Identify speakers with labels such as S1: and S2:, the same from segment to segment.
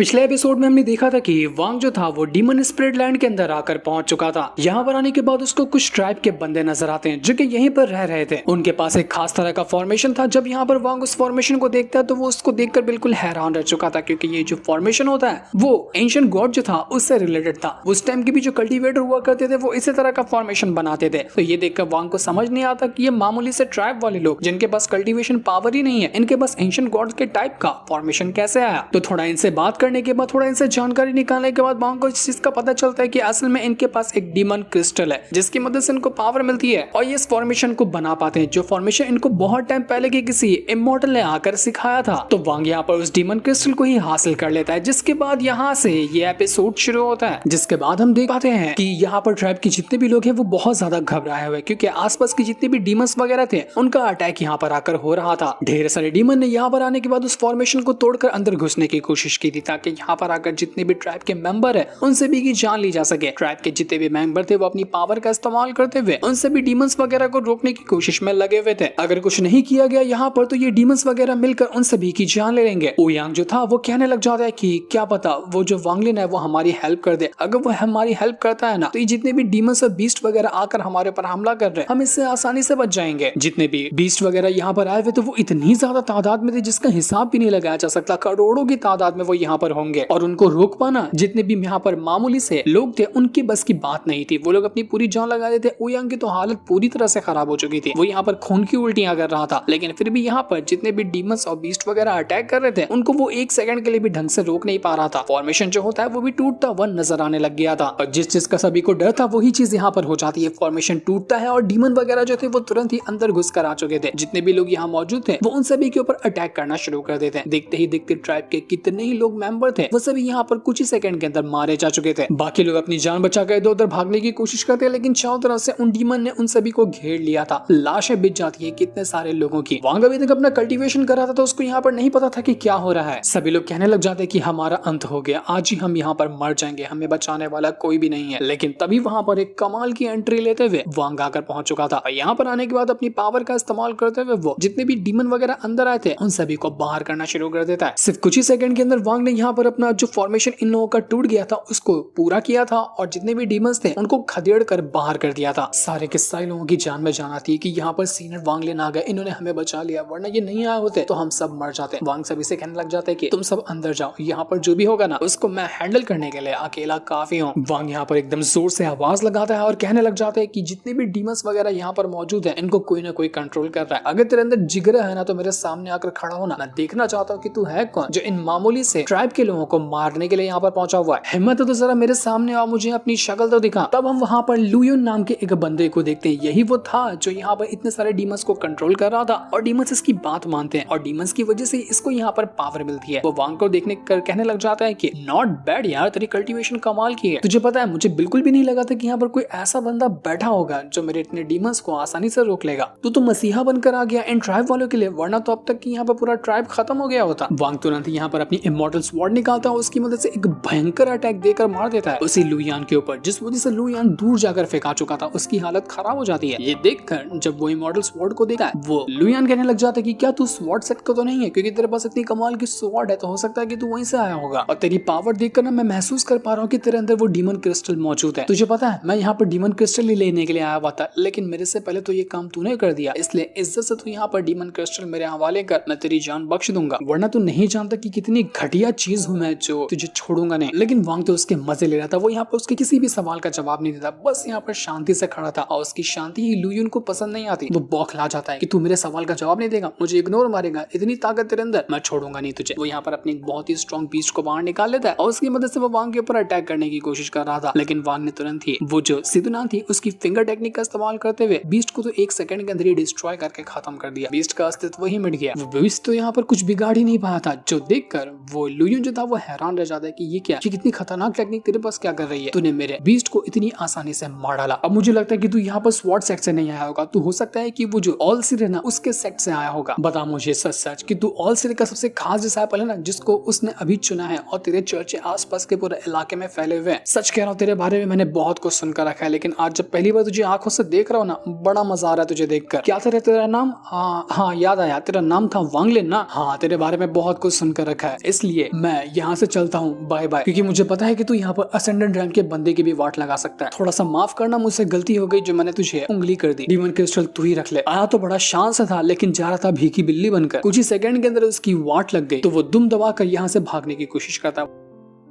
S1: पिछले एपिसोड में हमने देखा था कि वांग जो था वो डीमन स्पिरिट लैंड के अंदर आकर पहुंच चुका था। यहाँ पर आने के बाद उसको कुछ ट्राइब के बंदे नजर आते हैं जो कि यहीं पर रह रहे थे। उनके पास एक खास तरह का फॉर्मेशन था। जब यहाँ पर वांग उस फॉर्मेशन को देखता है तो वो उसको देखकर बिल्कुल हैरान रह चुका था, क्योंकि ये जो फॉर्मेशन होता है वो एंशिएंट गॉड जो था उससे रिलेटेड था। उस टाइम के भी जो कल्टिवेटर हुआ करते थे वो इसी तरह का फॉर्मेशन बनाते थे। तो ये देखकर वांग को समझ नहीं आता कि ये मामूली से ट्राइब वाले लोग जिनके पास कल्टिवेशन पावर ही नहीं है, इनके पास एंशिएंट गॉड्स के टाइप का फॉर्मेशन कैसे आया। तो थोड़ा इनसे बात करने के बाद, थोड़ा इनसे जानकारी निकालने के बाद वांग को इस चीज का पता चलता है कि असल में इनके पास एक डीमन क्रिस्टल है जिसकी मदद से इनको पावर मिलती है और ये इस फॉर्मेशन को बना पाते हैं, जो फॉर्मेशन इनको बहुत टाइम पहले के किसी इमॉर्टल ने आकर सिखाया था। तो वांग यहाँ पर उस डीमन क्रिस्टल को ही हासिल कर लेता है, जिसके बाद यहाँ से ये एपिसोड शुरू होता है। जिसके बाद हम देख पाते हैं कि यहाँ पर ट्राइब के जितने भी लोग हैं वो बहुत ज्यादा घबराए हुए, क्योंकि आसपास के जितने भी डीमंस वगैरह थे उनका अटैक यहाँ पर आकर हो रहा था। ढेर सारे डीमन ने यहाँ पर आने के बाद उस फॉर्मेशन को तोड़कर अंदर घुसने की कोशिश की थी, ताकि यहाँ पर आकर जितने भी ट्राइब के मेंबर है उनसे भी की जान ली जा सके। ट्राइब के जितने भी मेंबर थे वो अपनी पावर का इस्तेमाल करते हुए उनसे भी डीमंस वगैरह को रोकने की कोशिश में लगे हुए थे। अगर कुछ नहीं किया गया यहाँ पर तो ये डीमंस वगैरह मिलकर उन सभी की जान ले लेंगे। ओयांग जो था वो कहने लग जाता है कि क्या पता वो जो वांगलिन है वो हमारी हेल्प कर दे। अगर वो हमारी हेल्प करता है ना तो ये जितने भी डीमंस और बीस्ट वगैरह आकर हमारे ऊपर हमला कर रहे हैं हम इससे आसानी से बच जाएंगे। जितने भी बीस्ट वगैरह यहाँ पर आए हुए तो वो इतनी ज्यादा तादाद में थे जिसका हिसाब भी नहीं लगाया जा सकता। करोड़ों की तादाद में वो यहाँ पर होंगे और उनको रोक पाना जितने भी यहाँ पर मामूली से लोग थे उनकी बस की बात नहीं थी। वो लोग अपनी पूरी जान लगा देते। ओयांग की तो हालत पूरी तरह से खराब हो चुकी थी, वो यहाँ पर खून की उल्टियां कर रहा था, लेकिन फिर भी यहाँ पर जितने भी डीमंस और बीस्ट वगैरह अटैक कर रहे थे उनको वो एक सेकंड के लिए भी ढंग से रोक नहीं पा रहा था। फॉर्मेशन जो होता है वो भी टूटता हुआ नजर आने लग गया था और जिस चीज का सभी को डर था वही चीज यहाँ पर हो जाती है। फॉर्मेशन टूटता है और डीमन वगैरह जो थे वो तुरंत ही अंदर घुस कर आ चुके थे। जितने भी लोग यहाँ मौजूद थे वो उन सभी के ऊपर अटैक करना शुरू कर देते हैं। देखते ही देखते ट्राइब के कितने ही लोग मेंबर थे वो सभी यहाँ पर कुछ ही सेकंड के अंदर मारे जा चुके थे। बाकी लोग अपनी जान बचाकर इधर उधर भागने की कोशिश करते हैं, लेकिन चारों तरफ से उन डीमन ने उन सभी को घेर लिया था। लाशें बिछ जाती है कितने सारे लोगों की। वांग अभी तक अपना कल्टीवेशन कर रहा था तो उसको यहाँ पर नहीं पता था कि क्या हो रहा है। सभी लोग कहने लग जाते कि हमारा अंत हो गया, आज ही हम यहाँ पर मर जाएंगे, हमें बचाने वाला कोई भी नहीं है। लेकिन तभी वहां पर एक कमाल की एंट्री लेते हुए वांग आकर पहुंच चुका था। यहाँ पर आने के बाद अपनी पावर का इस्तेमाल करते हुए वो जितने भी डीमन वगैरह अंदर आए थे उन सभी को बाहर करना शुरू कर देता है। सिर्फ कुछ ही सेकंड के अंदर वांग ने यहाँ पर अपना जो फॉर्मेशन इन लोगों का टूट गया था उसको पूरा किया था और जितने भी डीमंस थे उनको खदेड़ कर बाहर कर दिया था। सारे के सारे लोगों की जान में जान आती है कि यहाँ पर सीनियर वांगलिन आ गए, इन्होंने हमें बचा लिया, वरना ये नहीं आए होते तो हम सब मर जाते। वांग सभी से कहने लग जाते कि तुम सब अंदर जाओ, यहाँ पर जो भी होगा ना उसको मैं हैंडल करने के लिए अकेला काफी हूँ। वांग यहाँ पर एकदम जोर से आवाज लगाता है और कहने लग जाते हैं कि जितने भी डीमंस वगैरह यहाँ पर मौजूद है इनको कोई ना कोई कंट्रोल कर रहा है। अगर तेरे अंदर जिगरा है ना तो मेरे सामने आकर खड़ा होना, मैं देखना चाहता हूँ कि तू है कौन जो इन मामूली से ट्राइब के लोगों को मारने के लिए यहाँ पर पहुंचा हुआ है। हिम्मत है तो जरा मेरे सामने आओ, मुझे अपनी शक्ल तो दिखा। तब हम वहाँ पर लुयुन नाम के एक बंदे को देखते हैं। यही वो था जो यहाँ पर इतने सारे डीमंस को कंट्रोल कर रहा था और डीमंस इसकी बात मानते हैं और डीमंस की वजह से इसको यहाँ पर पावर मिलती है। वो वांग को देखने कर कहने लग जाता है कि नॉट बैड यार, तेरी कल्टीवेशन कमाल की है। तुझे पता है मुझे बिल्कुल भी नहीं लगा था कि यहाँ पर कोई ऐसा बंदा बैठा होगा जो मेरे इतने डीमंस को आसानी से रोक लेगा। तू तो मसीहा बनकर आ गया इन ट्राइब वालों के लिए, वरना तो अब तक की यहाँ पर पूरा ट्राइब खत्म हो गया होता। वांग तुरंत यहाँ पर अपनी इमॉर्टल स्वॉर्ड निकालता है, उसकी मदद से एक भयंकर अटैक देकर मार देता है उसी लुयान के ऊपर, जिस वजह से लुयान दूर जाकर फेंका चुका था। उसकी हालत खराब हो जाती है। ये देखकर जब वो इमॉर्टल स्वॉर्ड को देखा है वो लुयान कहने लग जाता है कि क्या तू स्वॉर्ड सेट का तो नहीं है, क्योंकि तेरे पास इतनी कमाल की स्वॉर्ड है तो हो सकता है कि तू वहीं से आया होगा। और तेरी पावर देखकर ना मैं महसूस कर पा रहा हूँ कि तेरे अंदर वो डीमन क्रिस्टल मौजूद है। तुझे पता है मैं यहाँ पर डीमन क्रिस्टल ही लेने के लिए आया हुआ था, लेकिन मेरे से पहले तो ये काम तूने कर दिया, इसलिए इज्जत से तू यहाँ पर डीमन क्रिस्टल मेरे हवाले कर, मैं तेरी जान बख्श दूंगा, वरना तू नहीं जानता कि कितनी घटिया चीज हूँ मैं जो तुझे छोड़ूंगा नहीं। लेकिन वांग तो उसके मजे ले रहा था। वो यहाँ पर उसके किसी भी सवाल का जवाब नहीं देता, बस यहाँ पर शांति से खड़ा था और उसकी शांति ही लुयुन को पसंद नहीं आती। वो बौखला जाता है कि तू मेरे सवाल का जवाब नहीं देगा, मुझे इग्नोर मारेगा, इतनी ताकत तेरे अंदर, मैं छोड़ूंगा नहीं तुझे। वो यहाँ पर अपनी बहुत ही स्ट्रॉन्ग बीस्ट को बाहर निकाल लेता है और उसकी मदद से वो वांग के ऊपर अटैक करने की कोशिश कर रहा था, लेकिन वांग ने तुरंत ही वो जो सिदुनान थी उसकी फिंगर टेक्निक का इस्तेमाल करते हुए बीस्ट को तो एक सेकंड के अंदर ही डिस्ट्रॉय करके खत्म कर दिया। बीस्ट का अस्तित्व ही मिट गया। वो बीस्ट तो यहाँ पर कुछ बिगाड़ ही नहीं पाया था, जो देखकर वो लुयुन जो था वो हैरान रह जाता है कि ये क्या, ये कितनी खतरनाक टेक्निक तेरे पास क्या कर रही है, तूने मेरे बीस्ट को इतनी आसानी से मार डाला। अब मुझे लगता है कि तू यहाँ पर स्वॉर्ड सेट से नहीं आया होगा, तू हो सकता है कि वो जो ऑल सिर है ना उसके सेट से आया होगा। बता मुझे सच सच कि तू ऑल सिर का सबसे खास डिसाइपल है ना, जिसको उसने अभी चुना है और तेरे चर्चे आसपास के पूरे इलाके में फैले हुए हैं। सच कह रहा हूँ तेरे बारे में मैंने बहुत कुछ सुनकर रखा है, लेकिन आज जब पहली बार तुझे आंखों से देख रहा हूँ ना बड़ा मजा आ रहा है तुझे देखकर। क्या था तेरा नाम? हाँ याद आया, तेरा नाम था वांगलिन ना। हाँ तेरे बारे में बहुत कुछ सुनकर रखा है, इसलिए मैं मैं यहाँ से चलता हूँ, बाय बाय, क्योंकि मुझे पता है कि तू यहाँ पर असेंडेंट रैंक के बंदे की भी वाट लगा सकता है। थोड़ा सा माफ करना, मुझसे गलती हो गई जो मैंने तुझे उंगली कर दी। डीमन क्रिस्टल तू ही रख ले। आया तो बड़ा शान से था, लेकिन जा रहा था भीखी बिल्ली बनकर। कुछ ही सेकंड के अंदर उसकी वाट लग गई तो वो दुम दबा कर यहाँ से भागने की कोशिश करता।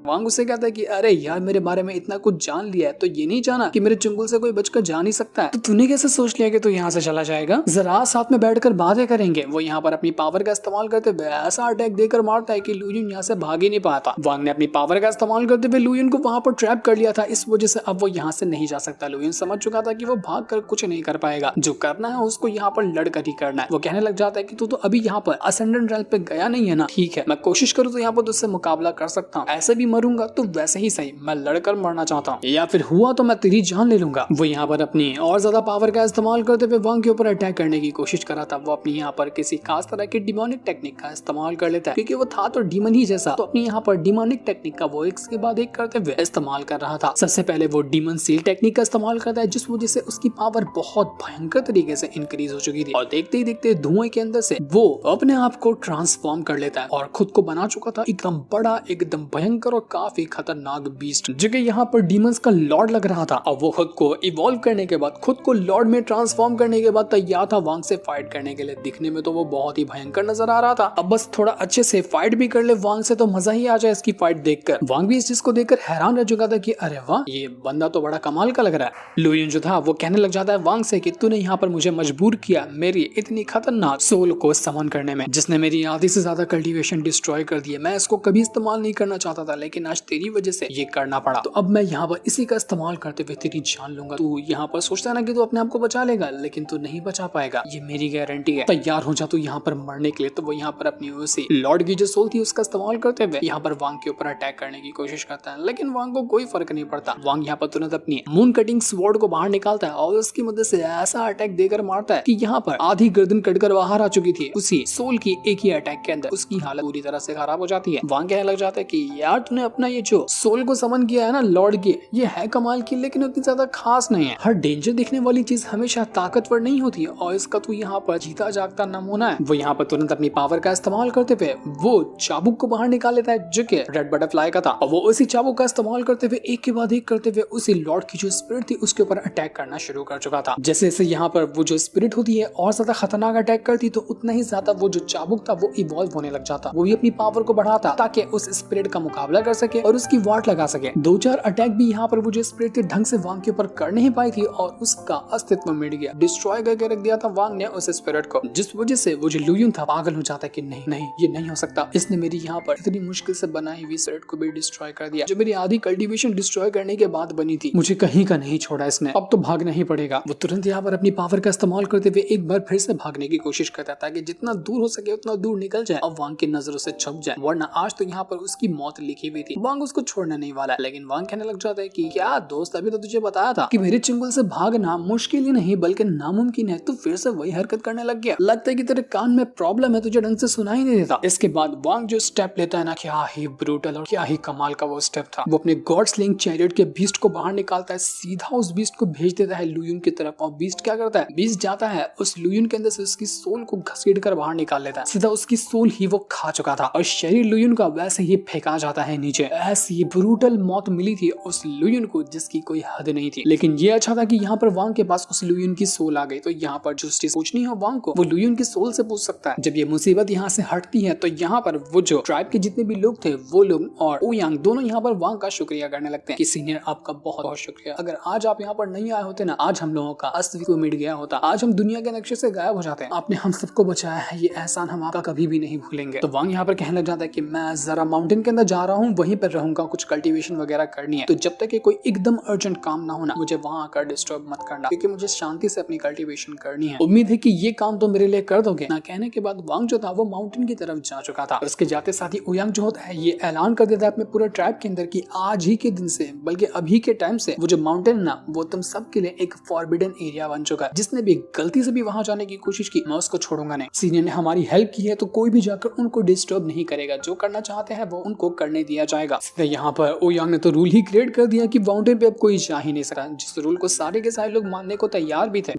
S1: वांग उससे कहता है कि अरे यार, मेरे बारे में इतना कुछ जान लिया है तो ये नहीं जाना कि मेरे चुंगल से कोई बचकर जा नहीं सकता है। तो तूने कैसे सोच लिया कि तू यहाँ से चला जाएगा? जरा साथ में बैठकर बातें करेंगे। वो यहाँ पर अपनी पावर का इस्तेमाल करते हुए ऐसा अटैक देकर मारता है कि लुयन यहाँ से भाग ही नहीं पाता। वांग ने अपनी पावर का इस्तेमाल करते हुए लुयन को वहां पर ट्रैप कर लिया था, इस वजह से अब वो यहाँ से नहीं जा सकता। लुयन समझ चुका था कि वो भाग कर कुछ नहीं कर पाएगा, जो करना है उसको यहाँ पर लड़कर ही करना है। वो कहने लग जाता है कि तू तो अभी यहाँ पर असेंडेंट रैंक पे गया नहीं है ना, ठीक है मैं कोशिश करूँ तो यहाँ पर तुझसे मुकाबला कर सकता हूँ। ऐसे भी मरूंगा तो वैसे ही सही, मैं लड़कर मरना चाहता हूँ, या फिर हुआ तो मैं तेरी जान ले लूंगा। वो यहाँ पर अपनी और ज्यादा पावर का इस्तेमाल करते हुए वांग के ऊपर अटैक करने की कोशिश कर रहा था। वो अपनी यहाँ पर किसी खास तरह के डिमोनिक टेक्निक का इस्तेमाल कर लेता है, क्योंकि वो था तो डीमन ही जैसा, तो अपनी यहाँ पर डिमोनिक टेक्निक का वो एक के बाद एक करते हुए इस्तेमाल कर रहा था। सबसे पहले वो डीमन सील टेक्निक का इस्तेमाल करता है, जिस वजह से उसकी पावर बहुत भयंकर तरीके से इंक्रीज हो चुकी थी और देखते ही देखते धुएं के अंदर से वो अपने आप को ट्रांसफॉर्म कर लेता है और खुद को बना चुका था एकदम बड़ा, एकदम भयंकर और काफी खतरनाक बीस्ट, जो कि यहाँ पर डीमंस का लॉर्ड लग रहा था। अब वो खुद को इवॉल्व करने के बाद, खुद को लॉर्ड में ट्रांसफॉर्म करने के बाद तैयार था वांग से फाइट करने के लिए। दिखने में तो वो बहुत ही भयंकर नजर आ रहा था, अब बस थोड़ा अच्छे से फाइट भी कर ले वांग से तो मजा ही आ जाए इसकी फाइट देखकर। वांग भी इस चीज को देखकर हैरान रह चुका था कि अरे वाह, ये बंदा तो बड़ा कमाल का लग रहा है। लुयन जो था वो कहने लग जाता है वांग से कि तूने यहाँ पर मुझे मजबूर किया मेरी इतनी खतरनाक सोल को समन करने में, जिसने मेरी आधी से ज्यादा कल्टीवेशन डिस्ट्रॉय कर दी है। मैं इसको कभी इस्तेमाल नहीं करना चाहता था, लेकिन आज तेरी वजह से ये करना पड़ा, तो अब मैं यहाँ पर इसी का इस्तेमाल करते हुए तेरी जान लूंगा। तू यहाँ पर सोचता ना कि तू अपने आप को बचा लेगा, लेकिन तू नहीं बचा पाएगा, ये मेरी गारंटी है। तैयार हो जा तू यहाँ पर मरने के लिए। तो वो यहाँ पर अपनी उसी लॉर्ड की जो सोल थी उसका इस्तेमाल करते हुए यहाँ पर वांग के ऊपर अटैक करने की कोशिश करता है, लेकिन वांग को कोई फर्क नहीं पड़ता। वांग यहाँ पर तुरंत अपनी मून कटिंग स्वॉर्ड को बाहर निकालता है और उसकी मदद से ऐसा अटैक देकर मारता है कि यहाँ पर आधी गर्दन कटकर बाहर आ चुकी थी उसी सोल की एक ही अटैक के अंदर। उसकी हालत पूरी तरह से खराब हो जाती है। वांग कहने लग जाता है कि यार तूने अपना ये जो सोल को समन किया है ना लॉर्ड की, ये है कमाल की, लेकिन उतनी ज्यादा खास नहीं है। हर डेंजर दिखने वाली चीज हमेशा ताकतवर नहीं होती और इसका तू यहाँ पर जीता जागता नमूना है। वो यहाँ पर तुरंत अपनी पावर का इस्तेमाल करते हुए वो चाबुक को बाहर निकाल लेता है, जो कि रेड बटरफ्लाई का था, और वो उसी चाबुक का इस्तेमाल करते हुए एक के बाद एक करते हुए उसी लॉर्ड की जो स्पिरिट थी उसके ऊपर अटैक करना शुरू कर चुका था। जैसे जैसे यहाँ पर वो जो स्पिरिट होती है और ज्यादा खतरनाक अटैक करती, तो उतना ही ज्यादा वो जो चाबुक था वो इवॉल्व होने लग जाता। वो भी अपनी पावर को बढ़ाता ताकि उस स्पिरिट का मुकाबला कर सके और उसकी वाट लगा सके। 2-4 अटैक भी यहाँ पर वो जो स्पिरिट थी ढंग से वांग के ऊपर कर नहीं पाई थी और उसका अस्तित्व मिट गया, डिस्ट्रॉय करके रख दिया था वांग ने उस स्पिरिट को, जिस वजह से वो जो लुयन था पागल हो जाता है कि नहीं नहीं ये नहीं हो सकता, इसने मेरी यहाँ पर इतनी मुश्किल से बनाई हुई स्पिरिट को भी डिस्ट्रॉय कर दिया, जो मेरी आधी कल्टीवेशन डिस्ट्रॉय करने के बाद बनी थी, मुझे कहीं का नहीं छोड़ा इसने, अब तो भागना ही पड़ेगा। वो तुरंत यहाँ पर अपनी पावर का इस्तेमाल करते हुए एक बार फिर से भागने की कोशिश करता था कि जितना दूर हो सके उतना दूर निकल जाए और वांग की नजरों से छुप जाए, वरना आज तो यहाँ पर उसकी मौत लिखी हुई थी। वांग उसको छोड़ने नहीं वाला है, लेकिन वांग कहने लग जाता है कि क्या दोस्त, अभी तो तुझे बताया था कि मेरे चुंगल से भागना मुश्किल ही नहीं बल्कि नामुमकिन है, तू फिर से वही हरकत करने लग गया। लगता है कि तेरे कान में प्रॉब्लम है, तुझे ढंग से सुनाई नहीं देता। इसके बाद वांग जो स्टेप लेता है ना, क्या ही ब्रूटल और क्या ही कमाल का वो स्टेप था। वो अपने गॉड स्लिंग चैरियट के बीस्ट को बाहर निकालता है, सीधा उस बीस्ट को भेज देता है लुयन की तरफ, और बीस्ट क्या करता है, बीस्ट जाता है उस लुयन के अंदर से उसकी सोल को घसीट कर बाहर निकाल लेता है। सीधा उसकी सोल ही वो खा चुका था और शरीर लुयन का वैसे ही फेंका जाता है नीचे। ऐसी ब्रूटल मौत मिली थी उस लुयन को जिसकी कोई हद नहीं थी। लेकिन ये अच्छा था कि यहाँ पर वांग के पास उस लुयन की सोल आ गई, तो यहाँ पर जो चीज पूछनी है वांग को वो लुयन की सोल से पूछ सकता है। जब ये मुसीबत यहाँ से हटती है तो यहाँ पर वो जो ट्राइब के जितने भी लोग थे वो लोग और ओयांग दोनों यहाँ पर वांग का शुक्रिया करने लगते हैं कि सीनियर आपका बहुत बहुत शुक्रिया, अगर आज आप यहाँ पर नहीं आए होते ना, आज हम लोगों का अस्तित्व मिट गया होता, आज हम दुनिया के नक्शे से गायब हो जाते हैं। आपने हम सबको बचाया है, ये एहसान हम आपका कभी भी नहीं भूलेंगे। तो वांग यहाँ पर कहने लग जाता है कि मैं जरा माउंटेन के अंदर जा रहा हूँ, वहीं पर रहूंगा, कुछ कल्टीवेशन वगैरह करनी है, तो जब तक कोई एकदम अर्जेंट काम ना होना मुझे वहां आकर डिस्टर्ब मत करना, क्योंकि मुझे शांति से अपनी कल्टीवेशन करनी है। उम्मीद है कि ये काम तो मेरे लिए कर दोगे ना। कहने के बाद वांग जो था वो माउंटेन की तरफ जा चुका था और उसके जाते साथ ही ओयांग जो होता है ये ऐलान कर देता है अपने पूरे ट्राइब के अंदर कि आज ही के दिन से, बल्कि अभी के टाइम से, वो जो माउंटेन ना वो तुम सब के लिए एक फॉरबिडन एरिया बन चुका है। जिसने भी गलती से भी वहां जाने की कोशिश की मैं उसको छोड़ूंगा नहीं। सीनियर ने हमारी हेल्प की है तो कोई भी जाकर उनको डिस्टर्ब नहीं करेगा, जो करना चाहते हैं वो उनको करने दिया जाएगा। यहाँ पर ओयांग ने तो रूल ही क्रिएट कर दिया कि माउंटेन पे अब कोई जा ही नहीं सकता, जिस रूल को सारे के सारे लोग मानने को तैयार भी थे।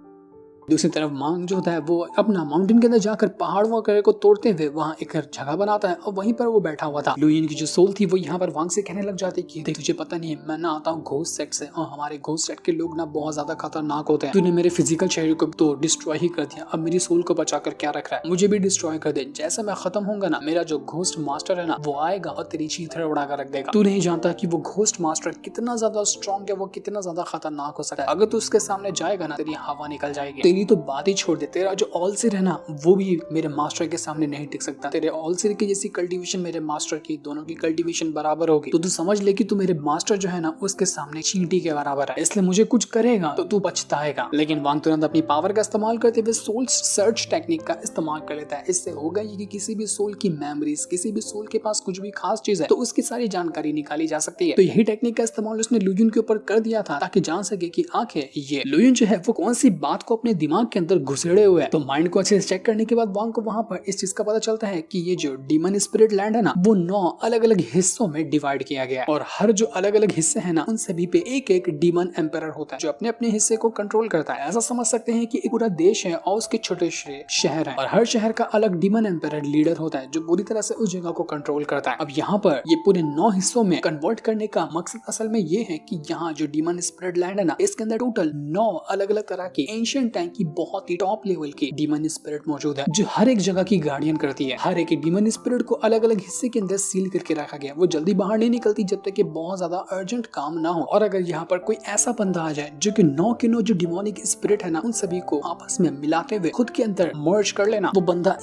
S1: दूसरी तरफ वांग जो होता है वो अपना माउंटेन के अंदर जाकर पहाड़ वगैरह को तोड़ते हुए वहाँ एक जगह बनाता है और वहीं पर वो बैठा हुआ था। लुयिन की जो सोल थी वो यहाँ पर वांग से कहने लग जाती कि देख तुझे पता नहीं है, मैं ना आता हूँ घोस्ट सेट से और हमारे घोस्ट सेट के लोग ना बहुत ज्यादा खतरनाक होते हैं। तूने मेरे फिजिकल शरीर को तो डिस्ट्रॉय ही कर दिया, अब मेरी सोल को बचा कर क्या रख रहा है, मुझे भी डिस्ट्रॉय कर दे। जैसा मैं खत्म होऊंगा ना, मेरा जो घोस्ट मास्टर है ना वो आएगा और तेरी चीथड़े उड़ा कर रख देगा। तू नहीं जानता कि वो घोस्ट मास्टर कितना ज्यादा स्ट्रॉन्ग है, वो कितना ज्यादा खतरनाक हो सकता है। अगर तू उसके सामने जाएगा ना तेरी हवा निकल जाएगी। तेरी तो बात ही छोड़ दे, तेरा जो ऑलसिर है ना वो भी मेरे मास्टर के सामने नहीं टिक सकता। तेरे ऑलसिर की जैसी कल्टीवेशन मेरे मास्टर की, दोनों की कल्टीवेशन बराबर होगी। तो तू समझ ले कि तू मेरे मास्टर जो है ना उसके सामने चींटी के बराबर है, इसलिए मुझे कुछ करेगा तो तू पछताएगा। लेकिन वांग तुरंत अपनी पावर का इस्तेमाल करते हुए सोल सर्च टेक्निक का इस्तेमाल कर लेता है। इससे होगा ये कि किसी भी सोल की मेमोरीज, किसी भी सोल के पास कुछ भी खास चीज है तो उसकी सारी जानकारी निकाली जा सकती है। तो यही टेक्निक का इस्तेमाल उसने लुयिन के ऊपर कर दिया था ताकि जान सके कि आखिर ये लुयिन जो है वो कौन सी बात को अपने दिमाग के अंदर घुसेड़े हुए है। तो माइंड को अच्छे से चेक करने के बाद वांग को वहां पर इस चीज का पता चलता है कि ये जो डीमन स्पिरिट लैंड है ना वो 9 अलग अलग हिस्सों में डिवाइड किया गया है और हर जो अलग अलग हिस्से हैं ना उन सभी पे एक एक डीमन एम्परर होता है जो अपने अपने हिस्से को कंट्रोल करता है। ऐसा समझ सकते हैं कि एक पूरा देश है और उसके छोटे शहर है और हर शहर का अलग डीमन एम्परर लीडर होता है जो पूरी तरह से उस जगह को कंट्रोल करता है। अब यहाँ पर ये पूरे 9 हिस्सों में कन्वर्ट करने का मकसद असल में ये है कि यहाँ जो डीमन स्पिरिट लैंड है ना इसके अंदर टोटल 9 अलग अलग तरह की एंशिएंट टाइम की बहुत ही टॉप लेवल की डीमन स्पिरिट मौजूद है जो हर एक जगह की गार्डियन करती है। हर एक डीमन स्पिरिट को अलग अलग हिस्से के अंदर सील करके रखा गया, वो जल्दी बाहर नहीं निकलती जब तक कि बहुत ज्यादा अर्जेंट काम ना हो। और अगर यहाँ पर कोई ऐसा बंदा आ जाए जो कि 9 के 9 जो डिमोनिक स्पिरिट है ना उन सभी को आपस में मिलाते हुए खुद के अंदर मर्ज कर लेना, वो बंदा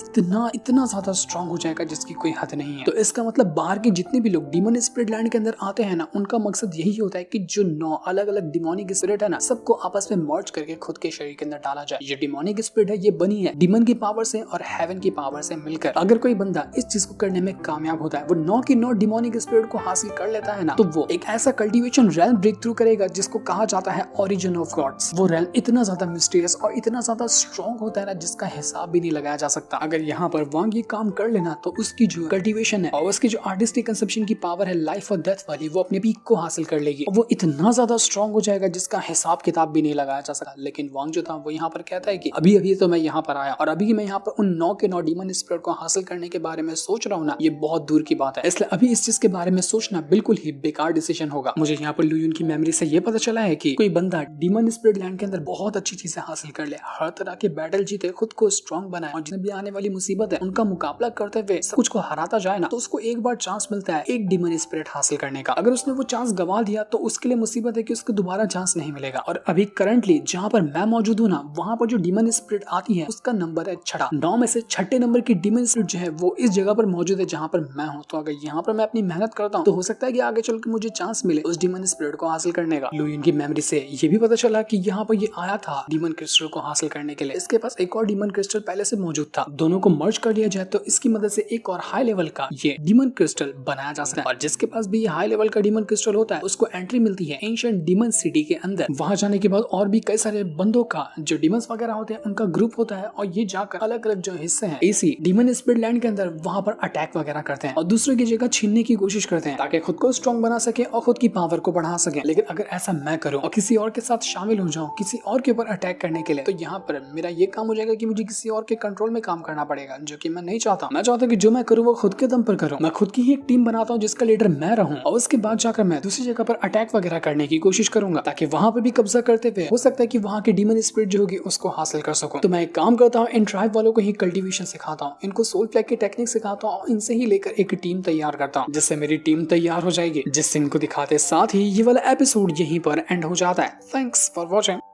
S1: इतना ज्यादा स्ट्रॉन्ग हो जाएगा जिसकी कोई हद नहीं है। तो इसका मतलब बाहर के जितने भी लोग डीमन स्पिरिट लैंड के अंदर आते हैं ना उनका मकसद यही होता है कि जो 9 अलग अलग डिमोनिक स्पिरिट है ना सबको आपस में मर्ज करके खुद के शरीर के अंदर डाला जाए। ये डिमोनिक स्पिरिट है ये बनी है डीमन की पावर से और हेवन की पावर से मिलकर। अगर कोई बंदा इस चीज को करने में कामयाब होता है, वो 9 की 9 डिमोनिक स्पिरिट को हासिल कर लेता है ना, तो वो एक ऐसा कल्टीवेशन रेल्म ब्रेक थ्रू करेगा जिसको कहा जाता है ओरिजिन ऑफ गॉड्स। वो रेल्म इतना ज्यादा मिस्टीरियस और इतना ज्यादा स्ट्रॉन्ग होता है ना जिसका हिसाब भी नहीं लगाया जा सकता। अगर यहाँ पर वांग ये काम कर लेना तो उसकी जो कल्टीवेशन है और उसकी जो आर्टिस्टिक कंसेप्शन की पावर है लाइफ और डेथ वाली, वो अपने पीक को हासिल कर लेगी। वो इतना ज्यादा स्ट्रॉन्ग हो जाएगा जिसका हिसाब किताब भी नहीं लगाया जा सकता। लेकिन वांग जो था वो यहाँ पर कहता है कि अभी अभी तो मैं यहाँ पर आया और अभी मैं यहाँ पर उन 9 के 9 डीमन स्पिरिट को हासिल करने के बारे में सोच रहा हूँ ना, ये बहुत दूर की बात है। इसलिए अभी इस चीज के बारे में सोचना बिल्कुल ही बेकार डिसीजन होगा। मुझे यहाँ पर लुयिन की मेमोरी से ये पता चला है कि कोई बंदा डीमन स्पिरिट लैंड के अंदर बहुत अच्छी चीजें हासिल कर ले, हर तरह के बैटल जीते, खुद को स्ट्रॉन्ग बनाए और जितने भी आने वाली मुसीबत है उनका मुकाबला करते हुए सब कुछ को हराता जाए ना, तो उसको एक बार चांस मिलता है एक डीमन स्पिरिट हासिल करने का। अगर उसने वो चांस गवा दिया तो उसके लिए मुसीबत है कि उसको दोबारा चांस नहीं मिलेगा। और अभी करंटली जहाँ पर मैं मौजूद हूँ ना, वहाँ पर जो डीमन स्पिरिट आती है उसका नंबर है 6। 9 में से 6 नंबर की डीमन स्पिरिट जो है वो इस जगह पर मौजूद है जहाँ पर मैं हूँ। तो अगर यहाँ पर मैं अपनी मेहनत करता हूँ तो हो सकता है कि आगे चल के मुझे चांस मिले उस डीमन स्पिरिट को हासिल करने का। लुयिन की मेमोरी से ये भी पता चला कि यहाँ पर ये आया था डीमन क्रिस्टल को हासिल करने के लिए। इसके पास एक और डीमन क्रिस्टल पहले से मौजूद था, दोनों को मर्ज कर दिया जाए तो इसकी मदद से एक और हाई लेवल का ये डीमन क्रिस्टल बनाया जा सकता है। और जिसके पास भी ये हाई लेवल का डीमन क्रिस्टल होता है उसको एंट्री मिलती है एंशिएंट डीमन सिटी के अंदर। वहां जाने के बाद और भी कई सारे बंदों का जो डीमंस वगैरह होते हैं उनका ग्रुप होता है और ये जाकर अलग अलग जो हिस्से हैं इसी डीमन स्पिरिट लैंड के अंदर वहां पर अटैक वगैरह करते हैं और दूसरे की जगह छीनने की कोशिश करते हैं ताकि खुद को स्ट्रॉन्ग बना सके और खुद की पावर को बढ़ा सके। लेकिन अगर ऐसा मैं करूं और किसी और के साथ शामिल हो जाऊं किसी और के ऊपर अटैक करने के लिए, तो यहाँ पर मेरा ये काम हो जाएगा कि मुझे किसी और के कंट्रोल में काम करना पड़ेगा, जो कि मैं नहीं चाहता। मैं चाहता हूँ कि जो मैं करूँ वो खुद के दम पर करूँ। मैं खुद की ही एक टीम बनाता हूँ जिसका लीडर मैं रहूँ और उसके बाद जाकर मैं दूसरी जगह पर अटैक वगैरह करने की कोशिश करूंगा ताकि वहां पर भी कब्जा करते हुए हो सकता है कि वहां के डीमन स्पिरिट जो होगी उसको हासिल कर सकूं। तो मैं एक काम करता हूँ, इन ट्राइब वालों को ही कल्टीवेशन सिखाता हूँ, इनको सोल फ्लैग की टेक्निक सिखाता हूँ, इनसे ही लेकर एक टीम तैयार करता हूँ जिससे मेरी टीम तैयार हो जाएगी, जिससे इनको दिखाते साथ ही ये वाला एपिसोड यहीं पर एंड हो जाता है। Thanks for watching.